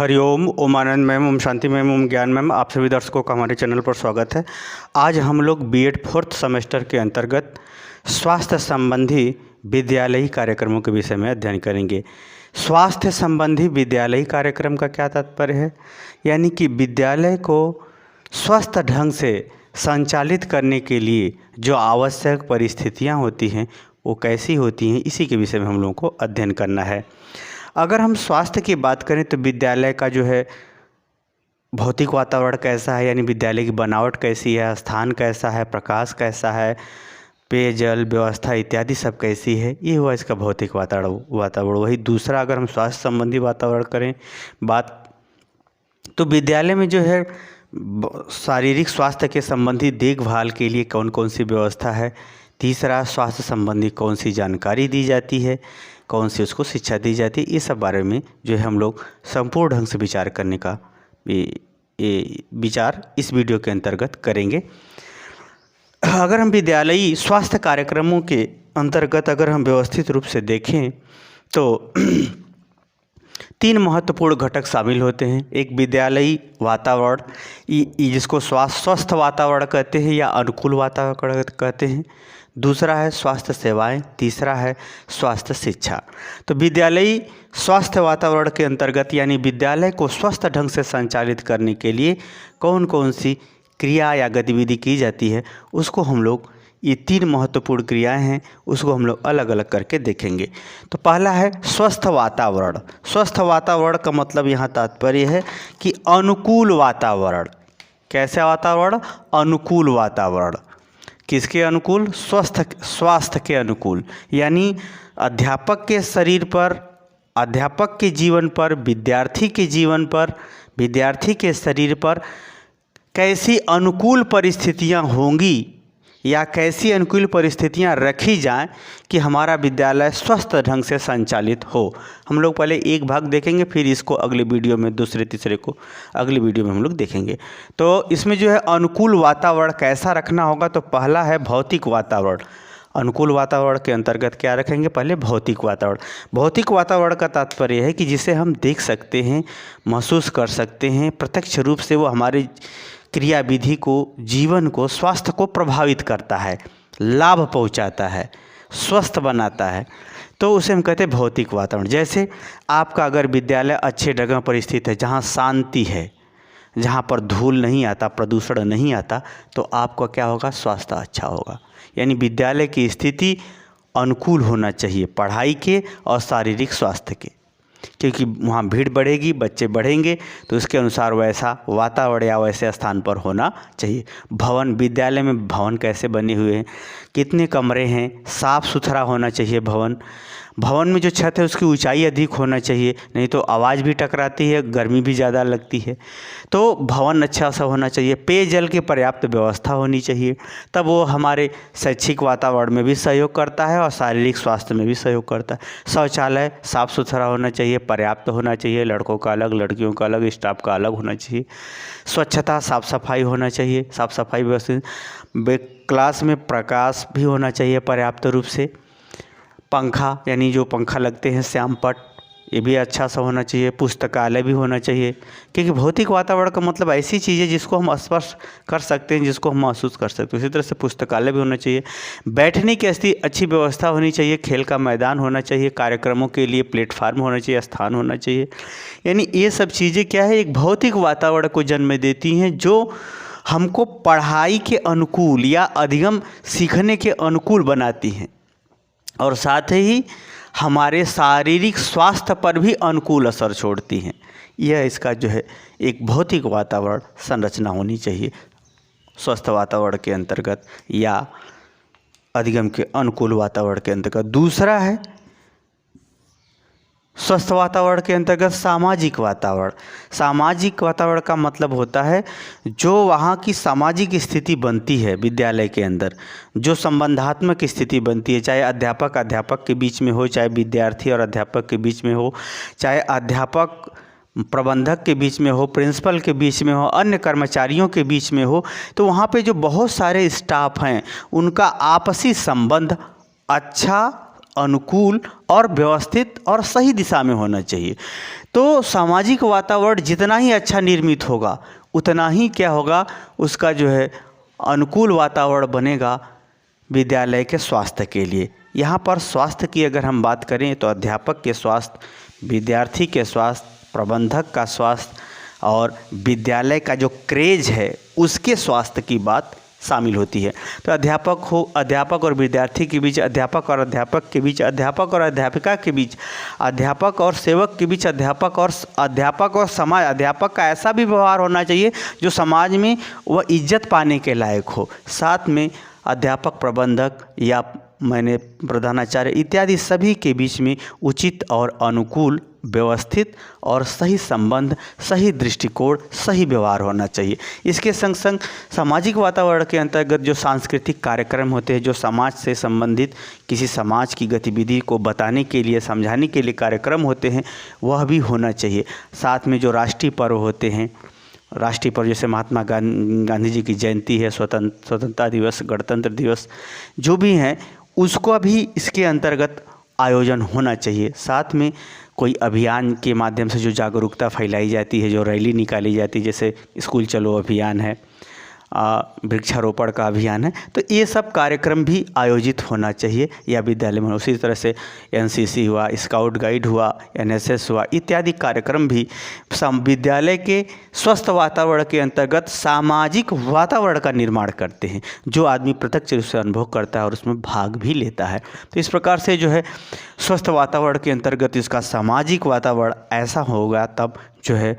हरिओम, ओम आनंद ma'am, Om Shanti ma'am, ओम ज्ञान ma'am, आप सभी दर्शकों का हमारे चैनल पर स्वागत है। आज हम लोग बीएड फोर्थ सेमेस्टर के अंतर्गत स्वास्थ्य संबंधी विद्यालयी कार्यक्रमों के विषय में अध्ययन करेंगे। स्वास्थ्य संबंधी विद्यालयी कार्यक्रम का क्या तात्पर्य है, यानी कि विद्यालय को स्वस्थ ढंग से संचालित करने के लिए जो आवश्यक परिस्थितियाँ होती हैं वो कैसी होती हैं, इसी के विषय में हम लोगों को अध्ययन करना है। अगर हम स्वास्थ्य की बात करें तो विद्यालय का जो है भौतिक वातावरण कैसा है, यानी विद्यालय की बनावट कैसी है, स्थान कैसा है, प्रकाश कैसा है, पेयजल व्यवस्था इत्यादि सब कैसी है, ये हुआ इसका भौतिक वातावरण। वही दूसरा, अगर हम स्वास्थ्य संबंधी वातावरण करें बात, तो विद्यालय में जो है शारीरिक स्वास्थ्य के संबंधी देखभाल के लिए कौन कौन सी व्यवस्था है। तीसरा, स्वास्थ्य संबंधी कौन सी जानकारी दी जाती है, कौन सी उसको शिक्षा दी जाती है, ये सब बारे में जो है हम लोग संपूर्ण ढंग से विचार करने का विचार इस वीडियो के अंतर्गत करेंगे। अगर हम विद्यालयी स्वास्थ्य कार्यक्रमों के अंतर्गत अगर हम व्यवस्थित रूप से देखें तो 3 महत्वपूर्ण घटक शामिल होते हैं। एक विद्यालयी वातावरण, जिसको स्वस्थ वातावरण कहते हैं या अनुकूल वातावरण कहते हैं। दूसरा है स्वास्थ्य सेवाएं, तीसरा है स्वास्थ्य शिक्षा। तो विद्यालयी स्वास्थ्य वातावरण के अंतर्गत यानी विद्यालय को स्वस्थ ढंग से संचालित करने के लिए कौन कौन सी क्रिया या गतिविधि की जाती है, उसको हम लोग, ये 3 महत्वपूर्ण क्रियाएं हैं, उसको हम लोग अलग अलग करके देखेंगे। तो पहला है स्वस्थ वातावरण। स्वस्थ वातावरण का मतलब यहाँ तात्पर्य है कि अनुकूल वातावरण। कैसे वातावरण? अनुकूल वातावरण। किसके अनुकूल? स्वास्थ्य के अनुकूल, यानी अध्यापक के शरीर पर, अध्यापक के जीवन पर, विद्यार्थी के जीवन पर, विद्यार्थी के शरीर पर कैसी अनुकूल परिस्थितियां होंगी या कैसी अनुकूल परिस्थितियां रखी जाएं कि हमारा विद्यालय स्वस्थ ढंग से संचालित हो। हम लोग पहले एक भाग देखेंगे, फिर इसको अगले वीडियो में दूसरे तीसरे को अगले वीडियो में हम लोग देखेंगे। तो इसमें जो है अनुकूल वातावरण कैसा रखना होगा, तो पहला है भौतिक वातावरण। अनुकूल वातावरण के अंतर्गत क्या रखेंगे? पहले भौतिक वातावरण। भौतिक वातावरण का तात्पर्य है कि जिसे हम देख सकते हैं, महसूस कर सकते हैं, प्रत्यक्ष रूप से वो हमारे क्रिया विधि को, जीवन को, स्वास्थ्य को प्रभावित करता है, लाभ पहुंचाता है, स्वस्थ बनाता है, तो उसे हम कहते हैं भौतिक वातावरण। जैसे आपका अगर विद्यालय अच्छे जगह पर स्थित है, जहाँ शांति है, जहाँ पर धूल नहीं आता, प्रदूषण नहीं आता, तो आपका क्या होगा? स्वास्थ्य अच्छा होगा। यानी विद्यालय की स्थिति अनुकूल होना चाहिए पढ़ाई के और शारीरिक स्वास्थ्य के, क्योंकि वहाँ भीड़ बढ़ेगी, बच्चे बढ़ेंगे, तो उसके अनुसार वैसा वातावरण या वैसे स्थान पर होना चाहिए। भवन, विद्यालय में भवन कैसे बने हुए हैं, कितने कमरे हैं, साफ़ सुथरा होना चाहिए भवन। भवन में जो छत है उसकी ऊंचाई अधिक होना चाहिए, नहीं तो आवाज़ भी टकराती है, गर्मी भी ज़्यादा लगती है। तो भवन अच्छा सा होना चाहिए। पेयजल की पर्याप्त व्यवस्था होनी चाहिए, तब वो हमारे शैक्षिक वातावरण में भी सहयोग करता है और शारीरिक स्वास्थ्य में भी सहयोग करता है। शौचालय साफ़ सुथरा होना चाहिए, पर्याप्त होना चाहिए, लड़कों का अलग, लड़कियों का अलग, स्टाफ का अलग होना चाहिए। स्वच्छता, साफ़ सफाई होना चाहिए, साफ़ सफाई व्यवस्थित। क्लास में प्रकाश भी होना चाहिए पर्याप्त रूप से। पंखा, यानी जो पंखा लगते हैं श्यामपट्ट, ये भी अच्छा सा होना चाहिए। पुस्तकालय भी होना चाहिए, क्योंकि भौतिक वातावरण का मतलब ऐसी चीज़ है जिसको हम स्पर्श कर सकते हैं, जिसको हम महसूस कर सकते हैं। उसी तरह से पुस्तकालय भी होना चाहिए। बैठने की अच्छी व्यवस्था होनी चाहिए, खेल का मैदान होना चाहिए, कार्यक्रमों के लिए प्लेटफार्म होना चाहिए, स्थान होना चाहिए। यानी ये सब चीज़ें क्या है, एक भौतिक वातावरण को जन्म देती हैं जो हमको पढ़ाई के अनुकूल या अधिगम सीखने के अनुकूल बनाती हैं, और साथ ही हमारे शारीरिक स्वास्थ्य पर भी अनुकूल असर छोड़ती हैं। यह इसका जो है एक भौतिक वातावरण संरचना होनी चाहिए स्वस्थ वातावरण के अंतर्गत या अधिगम के अनुकूल वातावरण के अंतर्गत। दूसरा है स्वस्थ वातावरण के अंतर्गत सामाजिक वातावरण। सामाजिक वातावरण का मतलब होता है जो वहाँ की सामाजिक स्थिति बनती है विद्यालय के अंदर, जो संबंधात्मक स्थिति बनती है, चाहे अध्यापक के बीच में हो, चाहे विद्यार्थी और अध्यापक के बीच में हो, चाहे अध्यापक प्रबंधक के बीच में हो, प्रिंसिपल के बीच में हो, अन्य कर्मचारियों के बीच में हो। तो वहाँ पे जो बहुत सारे स्टाफ हैं उनका आपसी संबंध अच्छा अनुकूल और व्यवस्थित और सही दिशा में होना चाहिए। तो सामाजिक वातावरण जितना ही अच्छा निर्मित होगा उतना ही क्या होगा, उसका जो है अनुकूल वातावरण बनेगा विद्यालय के स्वास्थ्य के लिए। यहाँ पर स्वास्थ्य की अगर हम बात करें तो अध्यापक के स्वास्थ्य, विद्यार्थी के स्वास्थ्य, प्रबंधक का स्वास्थ्य और विद्यालय का जो क्रेज है उसके स्वास्थ्य की बात शामिल होती है। तो अध्यापक और विद्यार्थी के बीच, अध्यापक और अध्यापक के बीच, अध्यापक और अध्यापिका के बीच, अध्यापक और सेवक के बीच, अध्यापक और समाज, अध्यापक का ऐसा भी व्यवहार होना चाहिए जो समाज में वह इज्जत पाने के लायक हो। साथ में अध्यापक, प्रबंधक या प्रधानाचार्य इत्यादि सभी के बीच में उचित और अनुकूल, व्यवस्थित और सही संबंध, सही दृष्टिकोण, सही व्यवहार होना चाहिए। इसके संग संग सामाजिक वातावरण के अंतर्गत जो सांस्कृतिक कार्यक्रम होते हैं, जो समाज से संबंधित किसी समाज की गतिविधि को बताने के लिए, समझाने के लिए कार्यक्रम होते हैं, वह भी होना चाहिए। साथ में जो राष्ट्रीय पर्व होते हैं, राष्ट्रीय पर्व जैसे महात्मा गांधी जी की जयंती है, स्वतंत्रता दिवस, गणतंत्र दिवस, जो भी हैं उसको भी इसके अंतर्गत आयोजन होना चाहिए। साथ में कोई अभियान के माध्यम से जो जागरूकता फैलाई जाती है, जो रैली निकाली जाती है, जैसे स्कूल चलो अभियान है, वृक्षारोपण का अभियान है, तो ये सब कार्यक्रम भी आयोजित होना चाहिए या विद्यालय में। उसी तरह से एनसीसी हुआ, स्काउट गाइड हुआ, एनएसएस हुआ, इत्यादि कार्यक्रम भी विद्यालय के स्वस्थ वातावरण के अंतर्गत सामाजिक वातावरण का निर्माण करते हैं, जो आदमी प्रत्यक्ष रूप से अनुभव करता है और उसमें भाग भी लेता है। तो इस प्रकार से जो है स्वस्थ वातावरण के अंतर्गत इसका सामाजिक वातावरण ऐसा होगा, तब जो है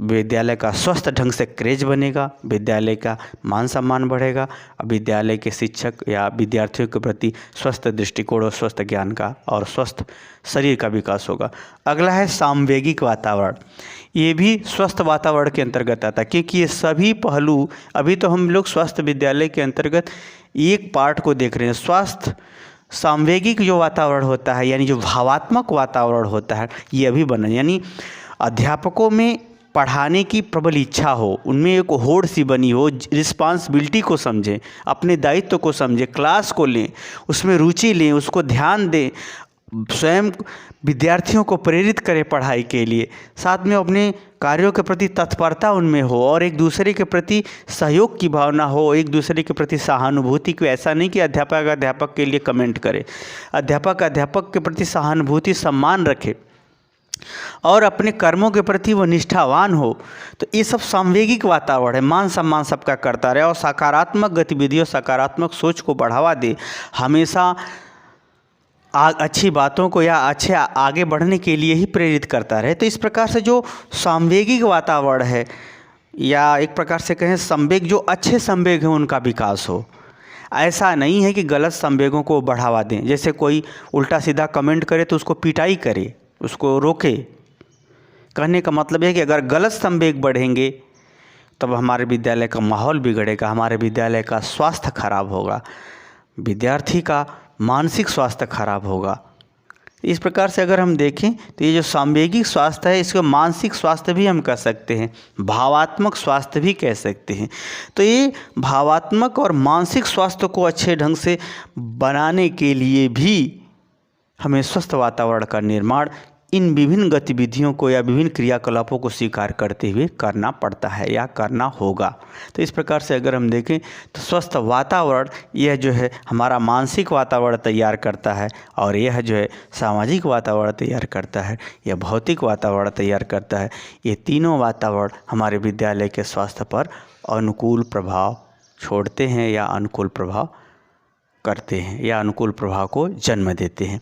विद्यालय का स्वस्थ ढंग से क्रेज बनेगा, विद्यालय का मान सम्मान बढ़ेगा, विद्यालय के शिक्षक या विद्यार्थियों के प्रति स्वस्थ दृष्टिकोण और स्वस्थ ज्ञान का और स्वस्थ शरीर का विकास होगा। अगला है सामवेगिक वातावरण। ये भी स्वस्थ वातावरण के अंतर्गत आता है, क्योंकि ये सभी पहलू, अभी तो हम लोग स्वस्थ विद्यालय के अंतर्गत एक पार्ट को देख रहे हैं। स्वास्थ्य सामवेगिक जो वातावरण होता है, यानी जो भावात्मक वातावरण होता है, ये अभी बना, यानी अध्यापकों में पढ़ाने की प्रबल इच्छा हो, उनमें एक होड़ सी बनी हो, रिस्पांसिबिलिटी को समझें, अपने दायित्व को समझें, क्लास को लें, उसमें रुचि लें, उसको ध्यान दें, स्वयं विद्यार्थियों को प्रेरित करें पढ़ाई के लिए, साथ में अपने कार्यों के प्रति तत्परता उनमें हो और एक दूसरे के प्रति सहयोग की भावना हो, एक दूसरे के प्रति सहानुभूति को। ऐसा नहीं कि अध्यापक के लिए कमेंट करे, अध्यापक के प्रति सहानुभूति, सम्मान रखे और अपने कर्मों के प्रति वो निष्ठावान हो। तो ये सब सामवेगिक वातावरण है, मान सम्मान सबका करता रहे और सकारात्मक गतिविधियों, सकारात्मक सोच को बढ़ावा दे, हमेशा अच्छी बातों को या अच्छे आगे बढ़ने के लिए ही प्रेरित करता रहे। तो इस प्रकार से जो सामवेगिक वातावरण है, या एक प्रकार से कहें संवेग, जो अच्छे संवेग हैं उनका विकास हो। ऐसा नहीं है कि गलत संवेगों को बढ़ावा दें, जैसे कोई उल्टा सीधा कमेंट करे तो उसको पिटाई करे, उसको रोके। कहने का मतलब है कि अगर गलत संवेग बढ़ेंगे तब हमारे विद्यालय का माहौल बिगड़ेगा, हमारे विद्यालय का स्वास्थ्य खराब होगा, विद्यार्थी का मानसिक स्वास्थ्य खराब होगा। इस प्रकार से अगर हम देखें तो ये जो सामवेगिक स्वास्थ्य है, इसको मानसिक स्वास्थ्य भी हम कह सकते हैं, भावात्मक स्वास्थ्य भी कह सकते हैं। तो ये भावात्मक और मानसिक स्वास्थ्य को अच्छे ढंग से बनाने के लिए भी हमें स्वस्थ वातावरण का निर्माण इन विभिन्न गतिविधियों को या विभिन्न क्रियाकलापों को स्वीकार करते हुए करना पड़ता है या करना होगा। तो इस प्रकार से अगर हम देखें तो स्वस्थ वातावरण यह जो है हमारा मानसिक वातावरण तैयार करता है, और यह जो है सामाजिक वातावरण तैयार करता है, यह भौतिक वातावरण तैयार करता है। ये तीनों वातावरण हमारे विद्यालय के स्वास्थ्य पर अनुकूल प्रभाव छोड़ते हैं या अनुकूल प्रभाव करते हैं या अनुकूल प्रभाव को जन्म देते हैं।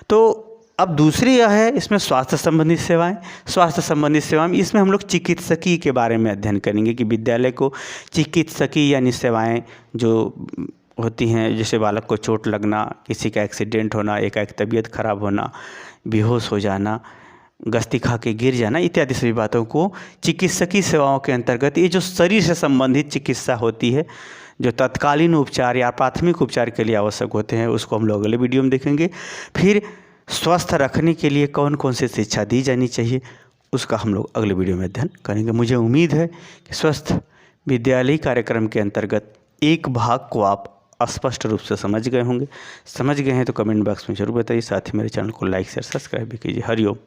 तो अब दूसरी यह है इसमें स्वास्थ्य संबंधी सेवाएं। स्वास्थ्य संबंधी सेवाएं, इसमें हम लोग चिकित्सकीय के बारे में अध्ययन करेंगे कि विद्यालय को चिकित्सकीय यानी सेवाएं जो होती हैं, जैसे बालक को चोट लगना, किसी का एक्सीडेंट होना, एकाएक तबीयत खराब होना, बेहोश हो जाना, गस्ती खा के गिर जाना, इत्यादि सभी बातों को चिकित्सकीय सेवाओं के अंतर्गत, ये जो शरीर से संबंधित चिकित्सा होती है, जो तत्कालीन उपचार या प्राथमिक उपचार के लिए आवश्यक होते हैं, उसको हम लोग अगले वीडियो में देखेंगे। फिर स्वस्थ रखने के लिए कौन कौन सी शिक्षा दी जानी चाहिए, उसका हम लोग अगले वीडियो में अध्ययन करेंगे। मुझे उम्मीद है कि स्वस्थ विद्यालय कार्यक्रम के अंतर्गत एक भाग को आप स्पष्ट रूप से समझ गए होंगे। समझ गए हैं तो कमेंट बॉक्स में ज़रूर बताइए। साथ ही मेरे चैनल को लाइक शेयर सब्सक्राइब भी कीजिए। हरिओम।